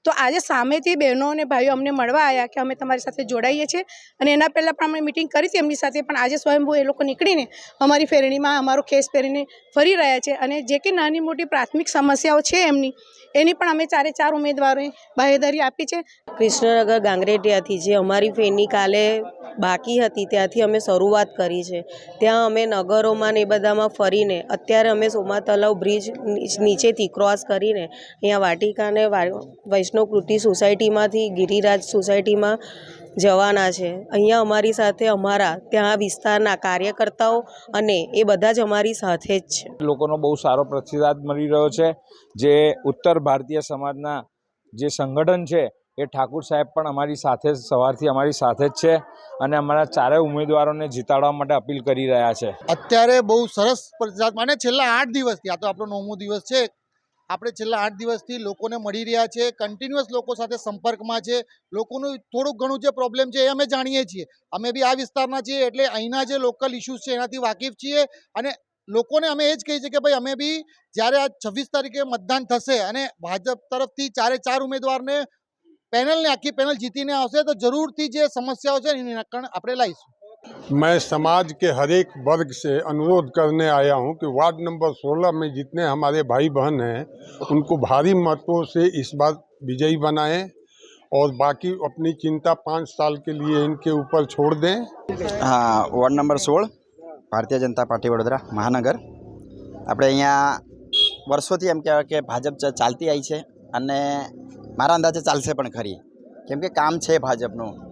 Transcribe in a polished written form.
તો આજે સામેથી બહેનો અને ભાઈઓ અમને મળવા આવ્યા કે અમે તમારી સાથે જોડાઈએ છીએ અને એના પહેલાં પણ અમે મિટિંગ કરી હતી એમની સાથે, પણ આજે સ્વયંભૂ એ લોકો નીકળીને અમારી ફેરણીમાં અમારો કેસ પહેરીને ફરી રહ્યા છે અને જે કે નાની મોટી પ્રાથમિક સમસ્યાઓ છે એની પણ અમે 4 ઉમેદવારોએ બાહેધરી આપી છે। કૃષ્ણનગર ગાંગરેટિયાથી જે અમારી ફેરની કાલે બાકી હતી ત્યાંથી અમે શરૂઆત કરી છે। ત્યાં અમે નગરોમાં ને એ બધામાં ફરીને અત્યારે અમે સોમા તલાવ બ્રિજ નીચેથી ક્રોસ કરીને અહીંયા વાટિકાને વૈષ્ણવકૃતિ સોસાયટીમાંથી ગિરિરાજ સોસાયટીમાં જવાના છે। અહીંયા અમારી સાથે અમારા ત્યાં વિસ્તારના કાર્યકર્તાઓ અને એ બધા જ અમારી સાથે જ છે। લોકોનો બહુ સારો પ્રતિસાદ મળી રહ્યો છે। જે ઉત્તર ભારતીય સમાજના જે સંગઠન છે એ ઠાકુર સાહેબ પણ અમારી સાથે સવારથી અમારી સાથે જ છે અને અમારા 4 ઉમેદવારોને જીતાડવા માટે અપીલ કરી રહ્યા છે। અત્યારે બહુ સરસ પ્રતિસાદ અને છેલ્લા 8 દિવસથી, આ તો આપણો 9મો દિવસ છે, આપણે છેલ્લા 8 દિવસથી લોકોને મળી રહ્યા છે, કન્ટિન્યુઅસ લોકો સાથે સંપર્કમાં છે। લોકોનું થોડુંક ઘણું જે પ્રોબ્લેમ છે એ અમે જાણીએ છીએ, અમે બી આ વિસ્તારના છીએ એટલે અહીંના જે લોકલ ઇસ્યુઝ છે એનાથી વાકેફ છીએ અને લોકોને અમે એ જ કહીએ છીએ કે ભાઈ અમે બી જ્યારે આ 26 તારીખે મતદાન થશે અને ભાજપ તરફથી 4 ઉમેદવારને પેનલને આખી પેનલ जीतीने આવશે तो જરૂરથી જે સમસ્યાઓ છે એનું નિરાકરણ આપણે લાવીશું। मैं समाज के हर एक वर्ग से अनुरोध करने आया हूं कि वार्ड नंबर 16 में जितने हमारे भाई बहन हैं उनको भारी मतों से इस बार विजयी बनाएं और बाकी अपनी चिंता 5 साल के लिए इनके ऊपर छोड़ दें। हाँ, ward number 16 Bharatiya Janata party Vadodara महानगर। આપણે અહીંયા વર્ષોથી એમ કહેવાય કે ભાજપ ચાલતી આવી છે અને મારા અંદાજે ચાલશે પણ ખરી, કેમ કે કામ છે ભાજપનું।